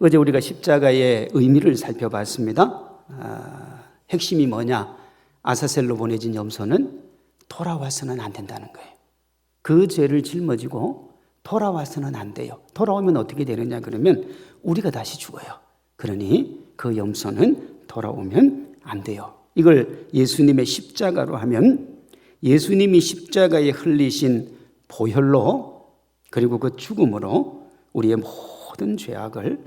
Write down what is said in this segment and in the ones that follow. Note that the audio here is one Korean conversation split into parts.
어제 우리가 십자가의 의미를 살펴봤습니다. 핵심이 뭐냐? 아사셀로 보내진 염소는 돌아와서는 안 된다는 거예요. 그 죄를 짊어지고 돌아와서는 안 돼요. 돌아오면 어떻게 되느냐 그러면 우리가 다시 죽어요. 그러니 그 염소는 돌아오면 안 돼요. 이걸 예수님의 십자가로 하면 예수님이 십자가에 흘리신 보혈로 그리고 그 죽음으로 우리의 모든 죄악을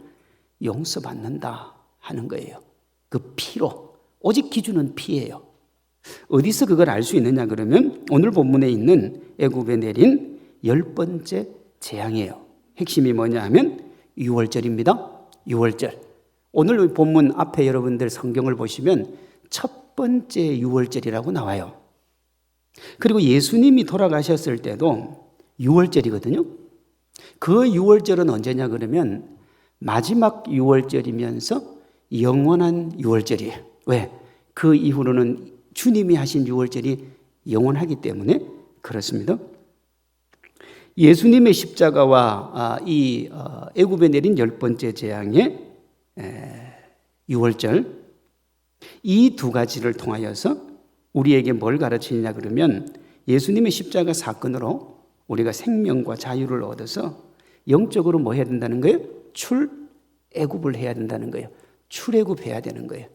용서받는다 하는 거예요. 그 피로. 오직 기준은 피예요. 어디서 그걸 알 수 있느냐 그러면 오늘 본문에 있는 애굽에 내린 10번째 재앙이에요. 핵심이 뭐냐 하면 유월절입니다. 유월절. 오늘 본문 앞에 여러분들 성경을 보시면 첫 번째 유월절이라고 나와요. 그리고 예수님이 돌아가셨을 때도 유월절이거든요. 그 유월절은 언제냐 그러면 마지막 유월절이면서 영원한 유월절이에요. 왜? 그 이후로는 주님이 하신 유월절이 영원하기 때문에 그렇습니다. 예수님의 십자가와 이 애굽에 내린 10번째 재앙의 유월절, 이 두 가지를 통하여서 우리에게 뭘 가르치느냐 그러면 예수님의 십자가 사건으로 우리가 생명과 자유를 얻어서 영적으로 뭐 해야 된다는 거예요? 출애굽을 해야 된다는 거예요. 출애굽해야 되는 거예요.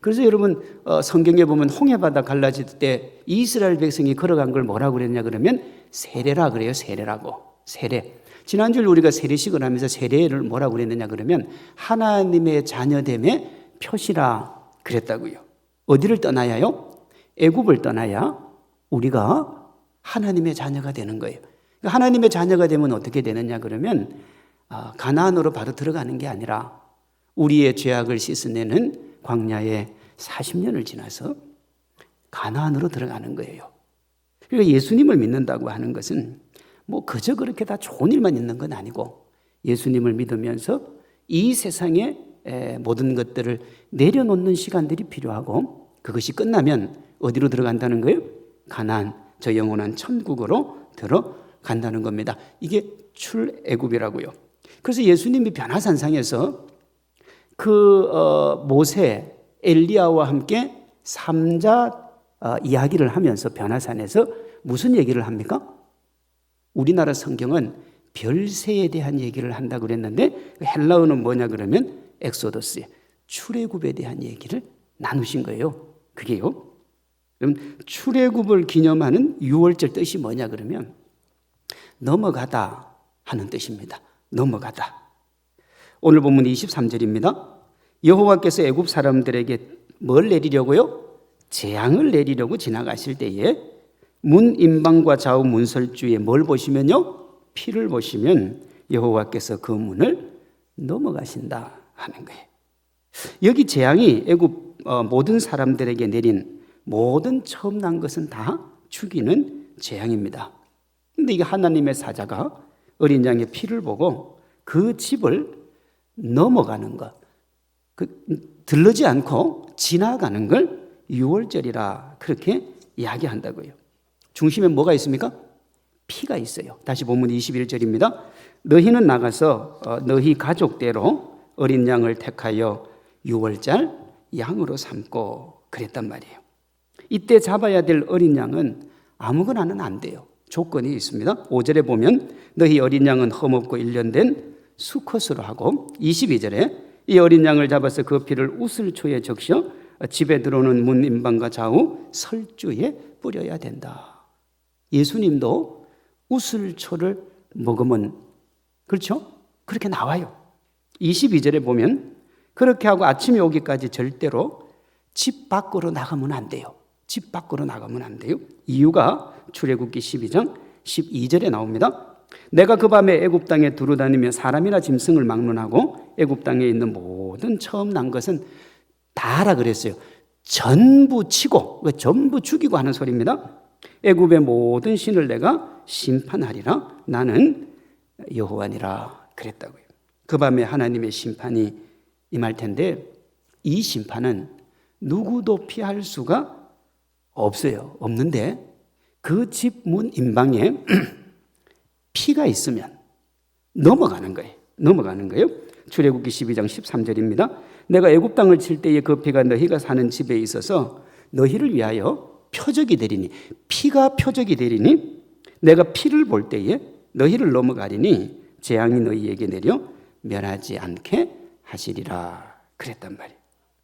그래서 여러분 성경에 보면 홍해바다 갈라질 때 이스라엘 백성이 걸어간 걸 뭐라고 그랬냐 그러면 세례라 그래요. 세례라고. 세례. 지난주에 우리가 세례식을 하면서 세례를 뭐라고 그랬느냐 그러면 하나님의 자녀됨의 표시라 그랬다고요. 어디를 떠나야요? 애굽을 떠나야 우리가 하나님의 자녀가 되는 거예요. 하나님의 자녀가 되면 어떻게 되느냐 그러면 가나안으로 바로 들어가는 게 아니라 우리의 죄악을 씻어내는 광야에 40년을 지나서 가나안으로 들어가는 거예요. 그러니까 예수님을 믿는다고 하는 것은 뭐 그저 그렇게 다 좋은 일만 있는 건 아니고 예수님을 믿으면서 이 세상의 모든 것들을 내려놓는 시간들이 필요하고 그것이 끝나면 어디로 들어간다는 거예요? 가나안, 저 영원한 천국으로 들어간다는 겁니다. 이게 출애굽이라고요. 그래서 예수님이 변화산상에서 모세, 엘리야와 함께 삼자 이야기를 하면서 변화산에서 무슨 얘기를 합니까? 우리나라 성경은 별세에 대한 얘기를 한다고 그랬는데 헬라어는 뭐냐 그러면 엑소더스, 출애굽에 대한 얘기를 나누신 거예요. 그게요. 그럼 출애굽을 기념하는 유월절 뜻이 뭐냐 그러면 넘어가다 하는 뜻입니다. 넘어가다. 오늘 본문 23절입니다. 여호와께서 애굽 사람들에게 뭘 내리려고요? 재앙을 내리려고 지나가실 때에 문 임방과 좌우 문설주에 뭘 보시면요? 피를 보시면 여호와께서 그 문을 넘어가신다 하는 거예요. 여기 재앙이 애굽 모든 사람들에게 내린 모든 처음 난 것은 다 죽이는 재앙입니다. 그런데 이게 하나님의 사자가 어린 양의 피를 보고 그 집을 넘어가는 것, 들르지 않고 지나가는 걸 유월절이라 그렇게 이야기한다고요. 중심에 뭐가 있습니까? 피가 있어요. 다시 본문 21절입니다. 너희는 나가서 너희 가족대로 어린 양을 택하여 유월절 양으로 삼고 그랬단 말이에요. 이때 잡아야 될 어린 양은 아무거나는 안 돼요. 조건이 있습니다. 5절에 보면 너희 어린 양은 흠없고 일련된 수컷으로 하고 22절에 이 어린 양을 잡아서 그 피를 우슬초에 적셔 집에 들어오는 문 임방과 좌우 설주에 뿌려야 된다. 예수님도 우슬초를 먹으면 그렇죠? 그렇게 나와요. 22절에 보면 그렇게 하고 아침이 오기까지 절대로 집 밖으로 나가면 안 돼요. 집 밖으로 나가면 안 돼요. 이유가 출애굽기 12장 12절에 나옵니다. 내가 그 밤에 애굽 땅에 두루다니며 사람이나 짐승을 막론하고 애굽 땅에 있는 모든 처음 난 것은 다 하라 그랬어요. 전부 치고 전부 죽이고 하는 소리입니다. 애굽의 모든 신을 내가 심판하리라. 나는 여호와니라 그랬다고요. 그 밤에 하나님의 심판이 임할 텐데 이 심판은 누구도 피할 수가 없어요. 없는데 그 집 문 임방에 피가 있으면 넘어가는 거예요. 넘어가는 거예요. 출애굽기 12장 13절입니다. 내가 애굽 땅을 칠 때에 그 피가 너희가 사는 집에 있어서 너희를 위하여 표적이 되리니, 피가 표적이 되리니 내가 피를 볼 때에 너희를 넘어가리니 재앙이 너희에게 내려 멸하지 않게 하시리라 그랬단 말이에요.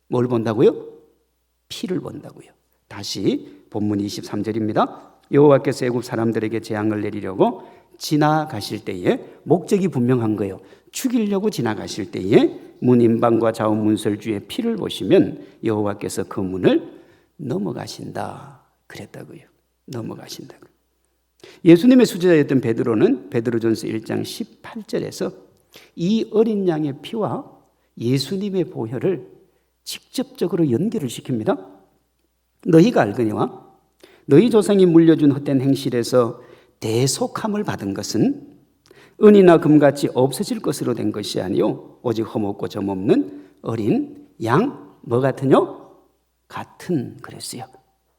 뭘 본다고요? 피를 본다고요. 다시 본문 23절입니다. 여호와께서 애굽 사람들에게 재앙을 내리려고 지나가실 때에, 목적이 분명한 거예요. 죽이려고 지나가실 때에 문인방과 좌우문설주의 피를 보시면 여호와께서 그 문을 넘어가신다 그랬다고요. 넘어가신다고. 예수님의 수제자였던 베드로는 베드로전서 1장 18절에서 이 어린 양의 피와 예수님의 보혈을 직접적으로 연결을 시킵니다. 너희가 알거니와 너희 조상이 물려준 헛된 행실에서 대속함을 받은 것은 은이나 금같이 없어질 것으로 된 것이 아니요 오직 흠없고 점없는 어린 양, 뭐 같으뇨? 같은, 그랬어요.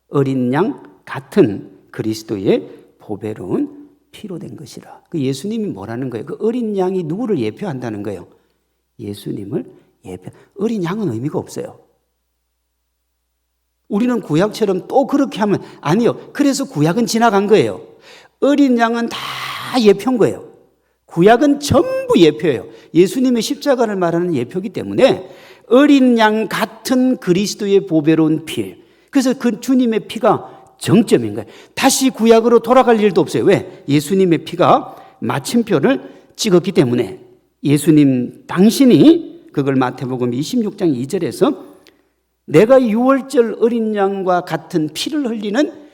어린 양 같은 그리스도의 보배로운 피로 된 것이라. 그 예수님이 뭐라는 거예요? 그 어린 양이 누구를 예표한다는 거예요? 예수님을 예표. 어린 양은 의미가 없어요. 우리는 구약처럼 또 그렇게 하면 아니요. 그래서 구약은 지나간 거예요. 어린 양은 다 예표인 거예요. 구약은 전부 예표예요. 예수님의 십자가를 말하는 예표이기 때문에 어린 양 같은 그리스도의 보배로운 피. 그래서 그 주님의 피가 정점인 거예요. 다시 구약으로 돌아갈 일도 없어요. 왜? 예수님의 피가 마침표를 찍었기 때문에. 예수님 당신이 그걸 마태복음 26장 2절에서 내가 유월절 어린 양과 같은 피를 흘리는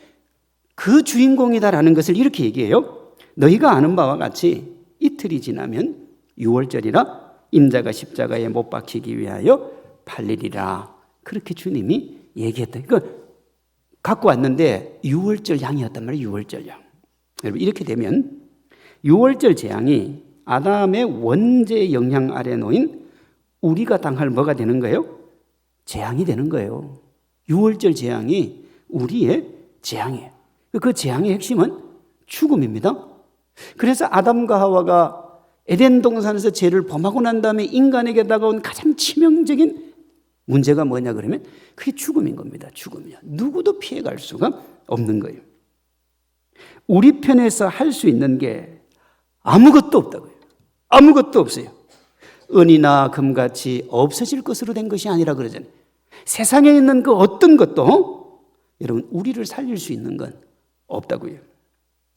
그 주인공이다라는 것을 이렇게 얘기해요. 너희가 아는 바와 같이 이틀이 지나면 유월절이라 인자가 십자가에 못 박히기 위하여 팔리리라. 그렇게 주님이 얘기했다. 그러니까 갖고 왔는데 유월절 양이었단 말이에요. 유월절 양. 여러분 이렇게 되면 유월절 재앙이 아담의 원죄 영향 아래 놓인 우리가 당할 뭐가 되는 거예요? 재앙이 되는 거예요. 유월절 재앙이 우리의 재앙이에요. 그 재앙의 핵심은 죽음입니다. 그래서 아담과 하와가 에덴 동산에서 죄를 범하고 난 다음에 인간에게 다가온 가장 치명적인 문제가 뭐냐 그러면 그게 죽음인 겁니다. 죽음이야. 누구도 피해갈 수가 없는 거예요. 우리 편에서 할 수 있는 게 아무것도 없다고요. 아무것도 없어요. 은이나 금같이 없어질 것으로 된 것이 아니라 그러잖아요. 세상에 있는 그 어떤 것도 여러분 우리를 살릴 수 있는 건 없다고요.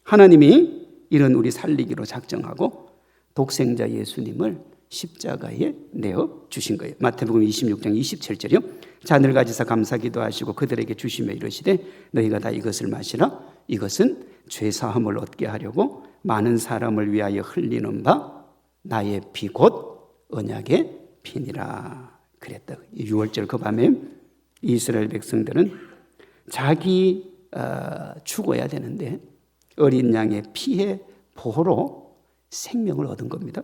하나님이 이런 우리 살리기로 작정하고 독생자 예수님을 십자가에 내어 주신 거예요. 마태복음 26장 27절이요. 잔을 가지사 감사기도 하시고 그들에게 주시며 이르시되 너희가 다 이것을 마시라. 이것은 죄 사함을 얻게 하려고 많은 사람을 위하여 흘리는 바 나의 피 곧 언약의 피니라 그랬다. 6월절 그 밤에 이스라엘 백성들은 자기 죽어야 되는데 어린 양의 피의 보호로 생명을 얻은 겁니다.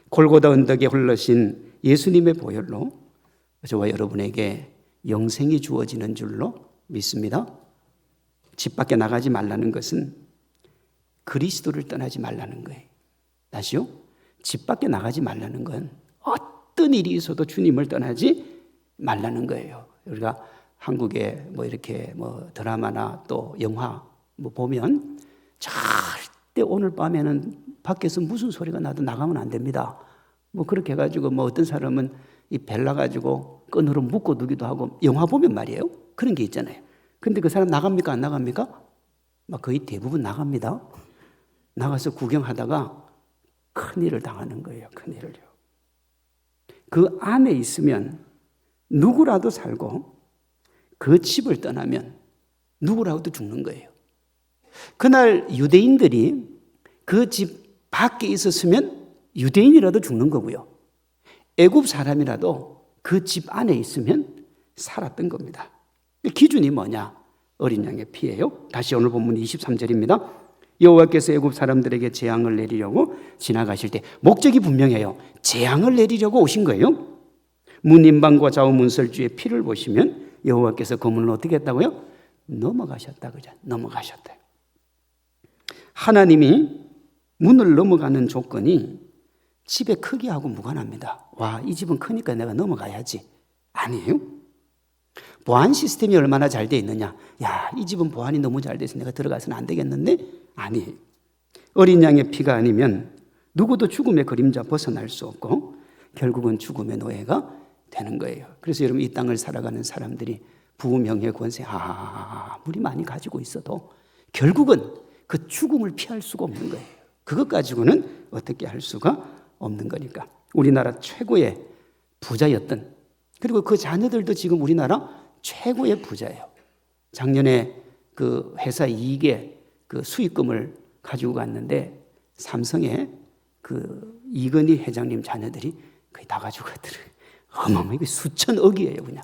골고다 언덕에 흘러신 예수님의 보혈로 저와 여러분에게 영생이 주어지는 줄로 믿습니다. 집 밖에 나가지 말라는 것은 그리스도를 떠나지 말라는 거예요. 다시요. 집 밖에 나가지 말라는 건 어떤 일이 있어도 주님을 떠나지 말라는 거예요. 우리가 한국에 뭐 이렇게 뭐 드라마나 또 영화 뭐 보면 절대 오늘 밤에는 밖에서 무슨 소리가 나도 나가면 안 됩니다. 뭐 그렇게 해가지고 뭐 어떤 사람은 이 벨라 가지고 끈으로 묶어 두기도 하고 영화 보면 말이에요. 그런 게 있잖아요. 근데 그 사람 나갑니까? 안 나갑니까? 막 거의 대부분 나갑니다. 나가서 구경하다가 큰일을 당하는 거예요. 큰일을요. 그 안에 있으면 누구라도 살고 그 집을 떠나면 누구라도 죽는 거예요. 그날 유대인들이 그 집 밖에 있었으면 유대인이라도 죽는 거고요. 애굽 사람이라도 그 집 안에 있으면 살았던 겁니다. 기준이 뭐냐? 어린 양의 피예요. 다시 오늘 본문 23절입니다. 여호와께서 애굽 사람들에게 재앙을 내리려고 지나가실 때 목적이 분명해요. 재앙을 내리려고 오신 거예요. 문인방과 좌우문설주의 피를 보시면 여호와께서 그 문을 어떻게 했다고요? 넘어가셨다. 그죠? 넘어가셨다. 하나님이 문을 넘어가는 조건이 집의 크기하고 무관합니다. 와, 이 집은 크니까 내가 넘어가야지. 아니에요. 보안 시스템이 얼마나 잘 돼 있느냐. 야, 이 집은 보안이 너무 잘 돼서 내가 들어가서는 안 되겠는데? 아니에요. 어린 양의 피가 아니면 누구도 죽음의 그림자 벗어날 수 없고 결국은 죽음의 노예가 되는 거예요. 그래서 여러분, 이 땅을 살아가는 사람들이 부명예 권세 아무리 많이 가지고 있어도 결국은 그 죽음을 피할 수가 없는 거예요. 그것 가지고는 어떻게 할 수가 없는 거니까. 우리나라 최고의 부자였던, 그리고 그 자녀들도 지금 우리나라 최고의 부자예요. 작년에 그 회사 이익의 그 수익금을 가지고 갔는데 삼성의 그 이건희 회장님 자녀들이 거의 다 가지고 갔더래요. 어마어마하게 수천억이에요, 그냥.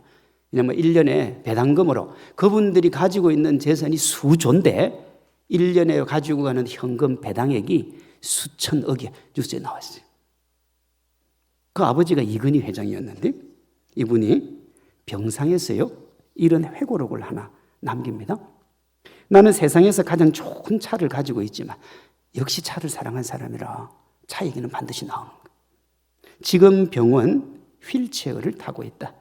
왜냐면 1년에 배당금으로 그분들이 가지고 있는 재산이 수조인데 1년에 가지고 가는 현금 배당액이 수천억이 뉴스에 나왔어요. 그 아버지가 이건희 회장이었는데 이분이 병상에서요, 이런 회고록을 하나 남깁니다. 나는 세상에서 가장 좋은 차를 가지고 있지만 역시 차를 사랑한 사람이라 차 얘기는 반드시 나오는 거예요. 지금 병원 휠체어를 타고 있다.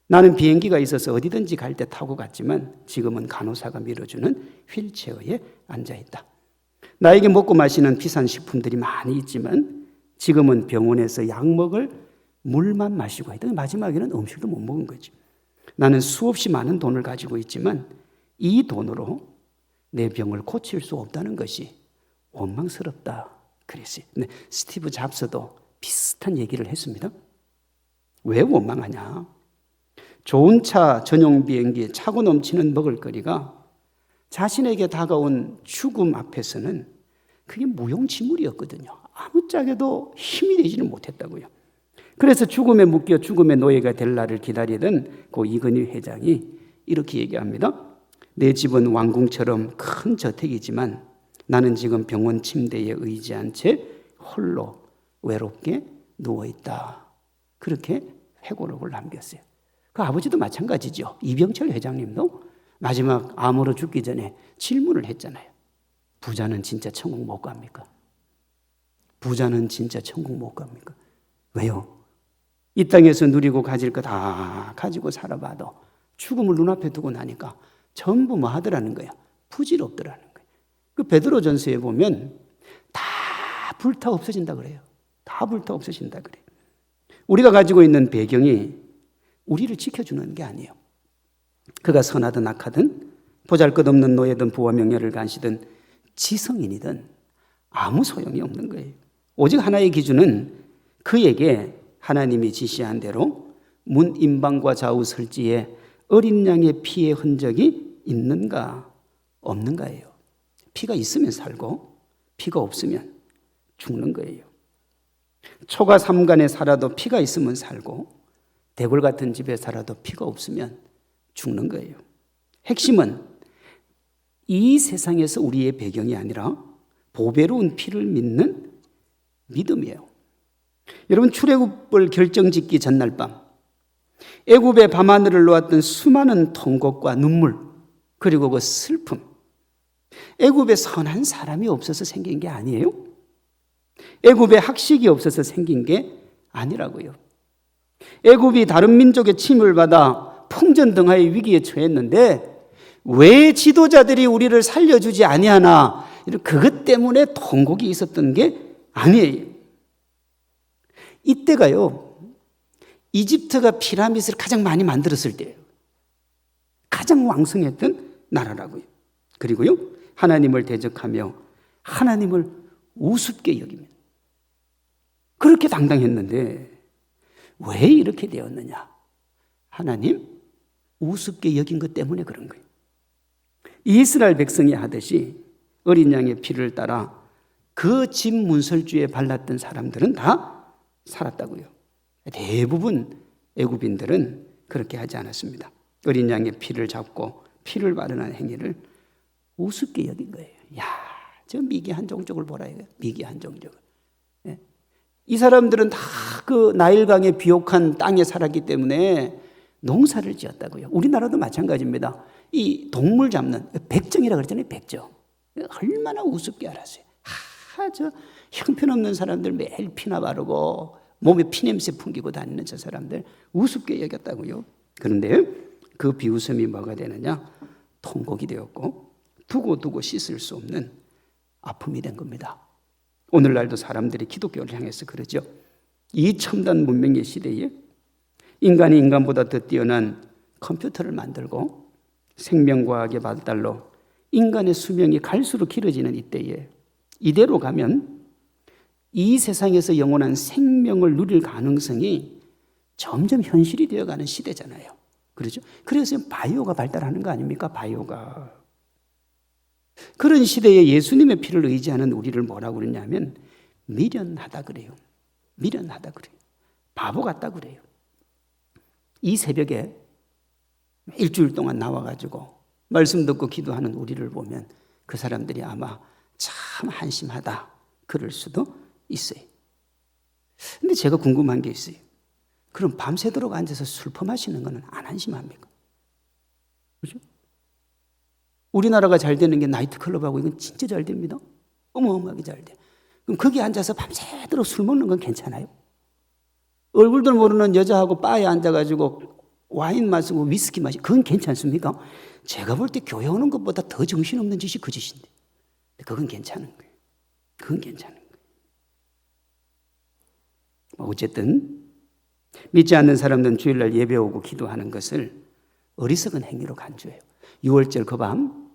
나는 비행기가 있어서 어디든지 갈 때 타고 갔지만 지금은 간호사가 밀어주는 휠체어에 앉아있다. 나에게 먹고 마시는 비싼 식품들이 많이 있지만 지금은 병원에서 약 먹을 물만 마시고 있다. 마지막에는 음식도 못 먹은 거지. 나는 수없이 많은 돈을 가지고 있지만 이 돈으로 내 병을 고칠 수 없다는 것이 원망스럽다. 그랬어요. 근데 스티브 잡스도 비슷한 얘기를 했습니다. 왜 원망하냐? 좋은 차, 전용 비행기, 차고 넘치는 먹을거리가 자신에게 다가온 죽음 앞에서는 그게 무용지물이었거든요. 아무짝에도 힘이 되지는 못했다고요. 그래서 죽음에 묶여 죽음의 노예가 될 날을 기다리던 그 이건희 회장이 이렇게 얘기합니다. 내 집은 왕궁처럼 큰 저택이지만 나는 지금 병원 침대에 의지한 채 홀로 외롭게 누워있다. 그렇게 회고록을 남겼어요. 그 아버지도 마찬가지죠. 이병철 회장님도 마지막 암으로 죽기 전에 질문을 했잖아요. 부자는 진짜 천국 못 갑니까? 부자는 진짜 천국 못 갑니까? 왜요? 이 땅에서 누리고 가질 거 다 가지고 살아봐도 죽음을 눈앞에 두고 나니까 전부 뭐 하더라는 거야? 부질없더라는 거야. 그 베드로전서에 보면 다 불타 없어진다 그래요. 다 불타 없어진다 그래요. 우리가 가지고 있는 배경이 우리를 지켜주는 게 아니에요. 그가 선하든 악하든 보잘것없는 노예든 부와 명예를 간시든 지성인이든 아무 소용이 없는 거예요. 오직 하나의 기준은 그에게 하나님이 지시한 대로 문 임방과 좌우 설지에 어린 양의 피의 흔적이 있는가 없는가예요. 피가 있으면 살고 피가 없으면 죽는 거예요. 초가 삼간에 살아도 피가 있으면 살고 대궐 같은 집에 살아도 피가 없으면 죽는 거예요. 핵심은 이 세상에서 우리의 배경이 아니라 보배로운 피를 믿는 믿음이에요. 여러분, 출애굽을 결정짓기 전날 밤 애굽의 밤하늘을 놓았던 수많은 통곡과 눈물, 그리고 그 슬픔, 애굽에 선한 사람이 없어서 생긴 게 아니에요. 애굽에 학식이 없어서 생긴 게 아니라고요. 애굽이 다른 민족의 침을 받아 풍전등화의 위기에 처했는데 왜 지도자들이 우리를 살려주지 아니하나, 그것 때문에 통곡이 있었던 게 아니에요. 이때가요, 이집트가 피라미드를 가장 많이 만들었을 때예요. 가장 왕성했던 나라라고요. 그리고요, 하나님을 대적하며 하나님을 우습게 여기면 그렇게 당당했는데 왜 이렇게 되었느냐? 하나님 우습게 여긴 것 때문에 그런 거예요. 이스라엘 백성이 하듯이 어린 양의 피를 따라 그 집 문설주에 발랐던 사람들은 다 살았다고요. 대부분 애굽인들은 그렇게 하지 않았습니다. 어린 양의 피를 잡고 피를 바르는 행위를 우습게 여긴 거예요. 야, 저 미개한 종족을 보라 이거예요. 미개한 종족을. 예. 이 사람들은 다 그 나일강의 비옥한 땅에 살았기 때문에 농사를 지었다고요. 우리나라도 마찬가지입니다. 이 동물 잡는 백정이라고 그랬잖아요. 백정. 얼마나 우습게 알았어요. 저 형편없는 사람들 매일 피나 바르고 몸에 피냄새 풍기고 다니는 저 사람들 우습게 여겼다고요. 그런데 그 비웃음이 뭐가 되느냐? 통곡이 되었고 두고 씻을 수 없는 아픔이 된 겁니다. 오늘날도 사람들이 기독교를 향해서 그러죠. 이 첨단 문명의 시대에 인간이 인간보다 더 뛰어난 컴퓨터를 만들고 생명과학의 발달로 인간의 수명이 갈수록 길어지는 이때에 이대로 가면 이 세상에서 영원한 생명을 누릴 가능성이 점점 현실이 되어가는 시대잖아요. 그렇죠? 그래서 바이오가 발달하는 거 아닙니까? 바이오가. 그런 시대에 예수님의 피를 의지하는 우리를 뭐라고 그러냐면 미련하다 그래요. 미련하다 그래요. 바보 같다 그래요. 이 새벽에 일주일 동안 나와가지고 말씀 듣고 기도하는 우리를 보면 그 사람들이 아마 참 한심하다 그럴 수도 있어요. 근데 제가 궁금한 게 있어요. 그럼 밤새도록 앉아서 술 퍼마시는 거는 안 한심합니까? 그렇죠? 우리나라가 잘 되는 게 나이트클럽하고 이건 진짜 잘 됩니다. 어마어마하게 잘 돼. 그럼 거기 앉아서 밤새도록 술 먹는 건 괜찮아요? 얼굴도 모르는 여자하고 바에 앉아가지고 와인 마시고 위스키 마시고 그건 괜찮습니까? 제가 볼 때 교회 오는 것보다 더 정신없는 짓이 그 짓인데 그건 괜찮은 거예요. 그건 괜찮은 거예요. 어쨌든 믿지 않는 사람들은 주일날 예배 오고 기도하는 것을 어리석은 행위로 간주해요. 6월절 그 밤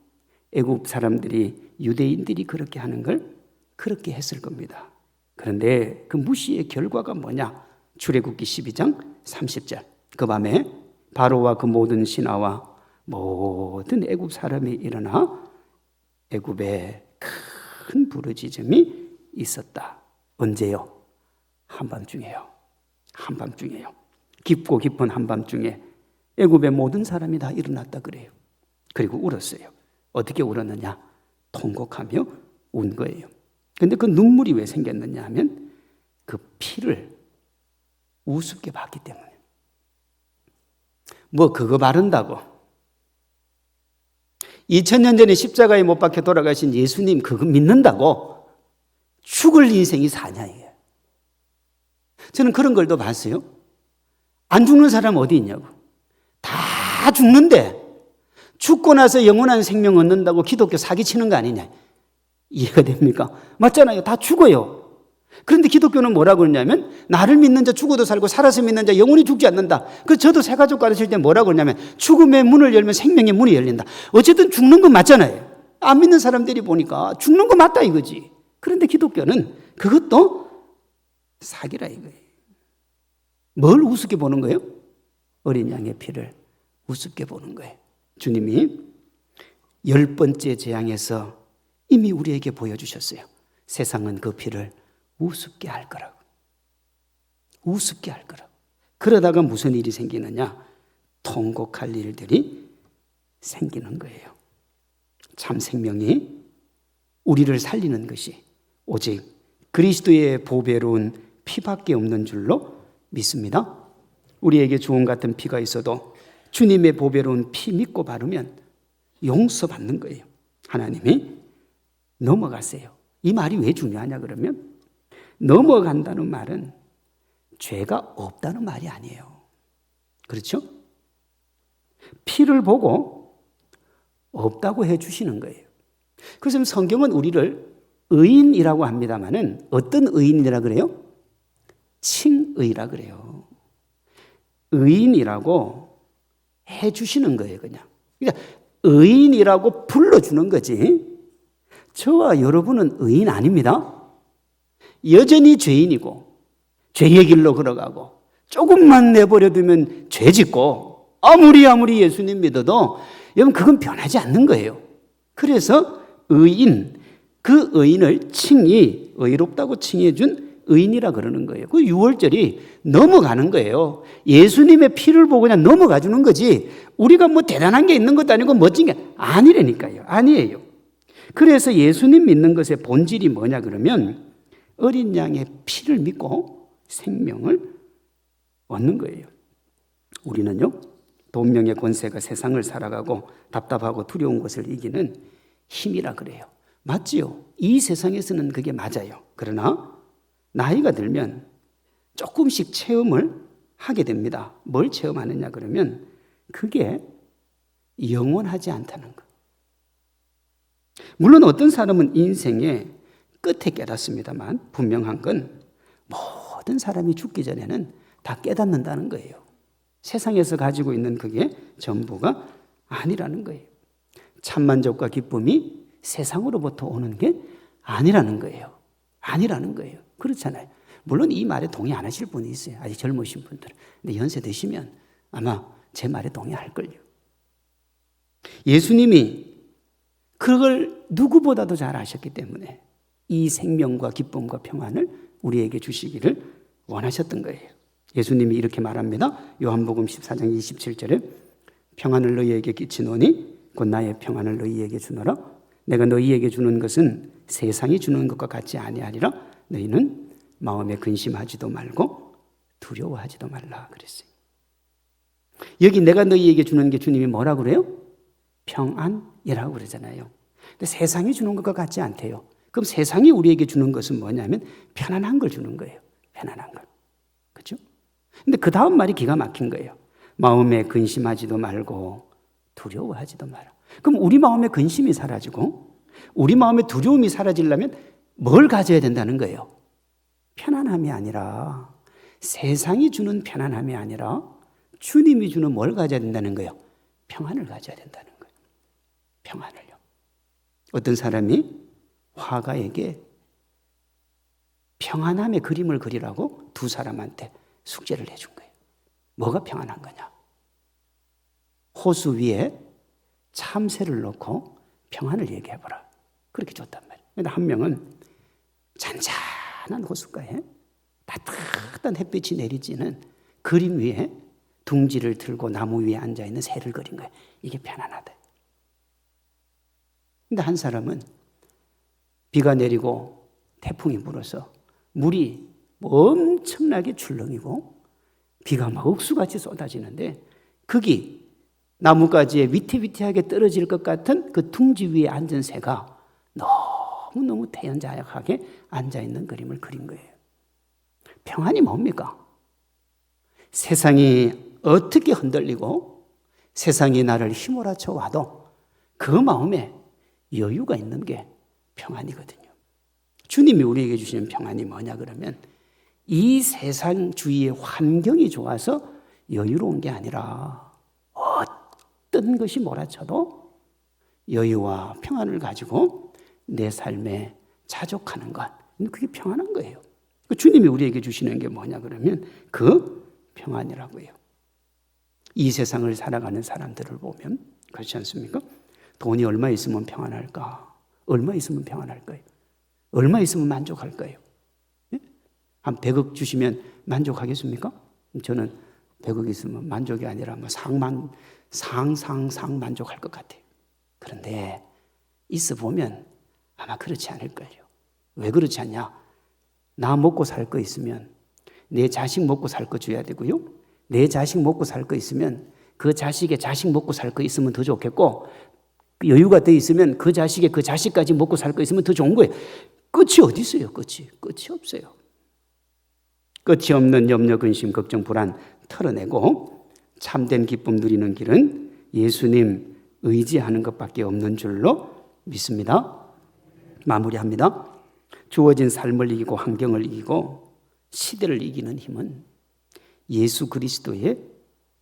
애굽 사람들이 유대인들이 그렇게 하는 걸 그렇게 했을 겁니다. 그런데 그 무시의 결과가 뭐냐? 출애굽기 12장 30절 그 밤에 바로와 그 모든 신하와 모든 애굽 사람이 일어나 애굽에 큰 부르짖음이 있었다. 언제요? 한밤중에요. 한밤중에요. 깊고 깊은 한밤중에 애굽의 모든 사람이 다 일어났다 그래요. 그리고 울었어요. 어떻게 울었느냐? 통곡하며 운 거예요. 근데 그 눈물이 왜 생겼느냐 하면 그 피를 우습게 봤기 때문에. 뭐 그거 바른다고 2000년 전에 십자가에 못 박혀 돌아가신 예수님 그거 믿는다고 죽을 인생이 사냐 이게. 저는 그런 걸 또 봤어요. 안 죽는 사람 어디 있냐고. 다 죽는데 죽고 나서 영원한 생명 얻는다고 기독교 사기치는 거 아니냐. 이해가 됩니까? 맞잖아요. 다 죽어요. 그런데 기독교는 뭐라고 그러냐면 나를 믿는 자 죽어도 살고 살아서 믿는 자 영원히 죽지 않는다. 그래서 저도 새가족 가르칠 때 뭐라고 그러냐면 죽음의 문을 열면 생명의 문이 열린다. 어쨌든 죽는 건 맞잖아요. 안 믿는 사람들이 보니까 죽는 거 맞다 이거지. 그런데 기독교는 그것도 사기라 이거예요. 뭘 우습게 보는 거예요? 어린 양의 피를 우습게 보는 거예요. 주님이 10번째 재앙에서 이미 우리에게 보여주셨어요. 세상은 그 피를 우습게 할 거라고. 우습게 할 거라고. 그러다가 무슨 일이 생기느냐? 통곡할 일들이 생기는 거예요. 참 생명이 우리를 살리는 것이 오직 그리스도의 보배로운 피밖에 없는 줄로 믿습니다. 우리에게 주홍 같은 피가 있어도 주님의 보배로운 피 믿고 바르면 용서받는 거예요. 하나님이 넘어가세요. 이 말이 왜 중요하냐 그러면 넘어간다는 말은 죄가 없다는 말이 아니에요. 그렇죠? 피를 보고 없다고 해주시는 거예요. 그래서 성경은 우리를 의인이라고 합니다만은 어떤 의인이라 그래요? 칭의라 그래요. 의인이라고 해주시는 거예요, 그냥. 그러니까 의인이라고 불러주는 거지. 저와 여러분은 의인 아닙니다. 여전히 죄인이고 죄의 길로 걸어가고 조금만 내버려두면 죄 짓고 아무리 예수님 믿어도 여러분 그건 변하지 않는 거예요. 그래서 의인, 그 의인을 칭의, 의롭다고 칭해 준 의인이라 그러는 거예요. 그 6월절이 넘어가는 거예요. 예수님의 피를 보고 그냥 넘어가 주는 거지 우리가 뭐 대단한 게 있는 것도 아니고 멋진 게 아니라니까요. 아니에요. 그래서 예수님 믿는 것의 본질이 뭐냐 그러면 어린 양의 피를 믿고 생명을 얻는 거예요. 우리는요, 돈명의 권세가 세상을 살아가고 답답하고 두려운 것을 이기는 힘이라 그래요. 맞지요? 이 세상에서는 그게 맞아요. 그러나 나이가 들면 조금씩 체험을 하게 됩니다. 뭘 체험하느냐 그러면 그게 영원하지 않다는 것. 물론 어떤 사람은 인생의 끝에 깨닫습니다만 분명한 건 모든 사람이 죽기 전에는 다 깨닫는다는 거예요. 세상에서 가지고 있는 그게 전부가 아니라는 거예요. 참만족과 기쁨이 세상으로부터 오는 게 아니라는 거예요. 아니라는 거예요. 그렇잖아요. 물론 이 말에 동의 안 하실 분이 있어요. 아직 젊으신 분들은. 근데 연세 드시면 아마 제 말에 동의할걸요. 예수님이 그걸 누구보다도 잘 아셨기 때문에 이 생명과 기쁨과 평안을 우리에게 주시기를 원하셨던 거예요. 예수님이 이렇게 말합니다. 요한복음 14장 27절에 평안을 너희에게 끼치노니 곧 나의 평안을 너희에게 주노라. 내가 너희에게 주는 것은 세상이 주는 것과 같지 아니하리라. 너희는 마음에 근심하지도 말고 두려워하지도 말라 그랬어요. 여기 내가 너희에게 주는 게 주님이 뭐라고 그래요? 평안이라고 그러잖아요. 근데 세상이 주는 것과 같지 않대요. 그럼 세상이 우리에게 주는 것은 뭐냐면 편안한 걸 주는 거예요. 편안한 걸. 그렇죠? 근데 그 다음 말이 기가 막힌 거예요. 마음에 근심하지도 말고 두려워하지도 마라. 그럼 우리 마음에 근심이 사라지고 우리 마음에 두려움이 사라지려면 뭘 가져야 된다는 거예요? 편안함이 아니라 세상이 주는 편안함이 아니라 주님이 주는 뭘 가져야 된다는 거예요? 평안을 가져야 된다는 거예요. 평안을요. 어떤 사람이 화가에게 평안함의 그림을 그리라고 두 사람한테 숙제를 해준 거예요. 뭐가 평안한 거냐? 호수 위에 참새를 놓고 평안을 얘기해보라. 그렇게 줬단 말이에요. 근데 한 명은 잔잔한 호숫가에 따뜻한 햇빛이 내리쬐는 그림 위에 둥지를 들고 나무 위에 앉아있는 새를 그린 거예요. 이게 편안하다. 근데 한 사람은 비가 내리고 태풍이 불어서 물이 엄청나게 출렁이고 비가 막 억수같이 쏟아지는데 거기 나뭇가지에 위태위태하게 떨어질 것 같은 그 둥지 위에 앉은 새가 너무너무 태연자약하게 앉아있는 그림을 그린 거예요. 평안이 뭡니까? 세상이 어떻게 흔들리고 세상이 나를 휘몰아쳐 와도 그 마음에 여유가 있는 게 평안이거든요. 주님이 우리에게 주시는 평안이 뭐냐 그러면 이 세상 주위의 환경이 좋아서 여유로운 게 아니라 어떤 것이 몰아쳐도 여유와 평안을 가지고 내 삶에 자족하는 것. 그게 평안한 거예요. 주님이 우리에게 주시는 게 뭐냐 그러면 그 평안이라고 해요. 이 세상을 살아가는 사람들을 보면 그렇지 않습니까? 돈이 얼마 있으면 평안할까? 얼마 있으면 평안할까요? 얼마 있으면 만족할까요? 예? 한 100억 주시면 만족하겠습니까? 저는 100억 있으면 만족이 아니라 뭐 상 만족할 것 같아요. 그런데 있어 보면 아마 그렇지 않을걸요. 왜 그렇지 않냐? 나 먹고 살 거 있으면 내 자식 먹고 살 거 줘야 되고요. 내 자식 먹고 살 거 있으면 그 자식의 자식 먹고 살 거 있으면 더 좋겠고 여유가 더 있으면 그 자식의 그 자식까지 먹고 살 거 있으면 더 좋은 거예요. 끝이 어디 있어요? 끝이 없어요. 끝이 없는 염려, 근심, 걱정, 불안 털어내고 참된 기쁨 누리는 길은 예수님 의지하는 것밖에 없는 줄로 믿습니다. 마무리합니다. 주어진 삶을 이기고 환경을 이기고 시대를 이기는 힘은 예수 그리스도의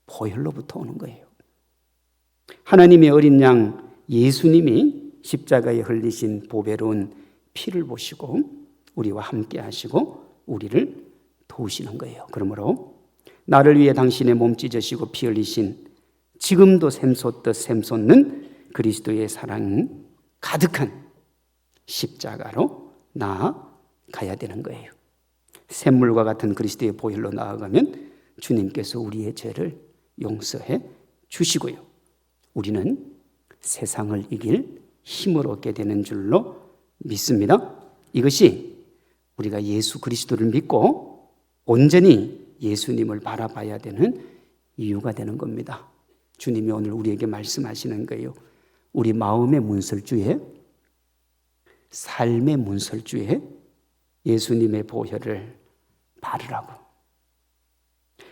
보혈로부터 오는 거예요. 하나님의 어린 양 예수님이 십자가에 흘리신 보배로운 피를 보시고 우리와 함께 하시고 우리를 도우시는 거예요. 그러므로 나를 위해 당신의 몸 찢으시고 피 흘리신 지금도 샘솟듯 샘솟는 그리스도의 사랑 가득한 십자가로 나아가야 되는 거예요. 샘물과 같은 그리스도의 보혈로 나아가면 주님께서 우리의 죄를 용서해 주시고요. 우리는 세상을 이길 힘을 얻게 되는 줄로 믿습니다. 이것이 우리가 예수 그리스도를 믿고 온전히 예수님을 바라봐야 되는 이유가 되는 겁니다. 주님이 오늘 우리에게 말씀하시는 거예요. 우리 마음의 문설주에 삶의 문설주에 예수님의 보혈을 바르라고.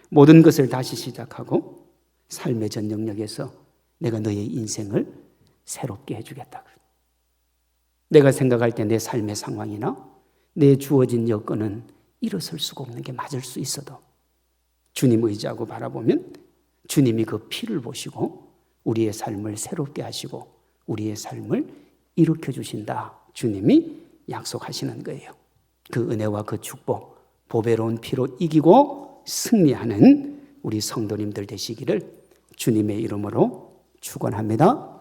모든 것을 다시 시작하고 삶의 전 영역에서 내가 너의 인생을 새롭게 해주겠다고. 내가 생각할 때 내 삶의 상황이나 내 주어진 여건은 일어설 수가 없는 게 맞을 수 있어도 주님 의지하고 바라보면 주님이 그 피를 보시고 우리의 삶을 새롭게 하시고 우리의 삶을 일으켜 주신다. 주님이 약속하시는 거예요. 그 은혜와 그 축복, 보배로운 피로 이기고 승리하는 우리 성도님들 되시기를 주님의 이름으로 축원합니다.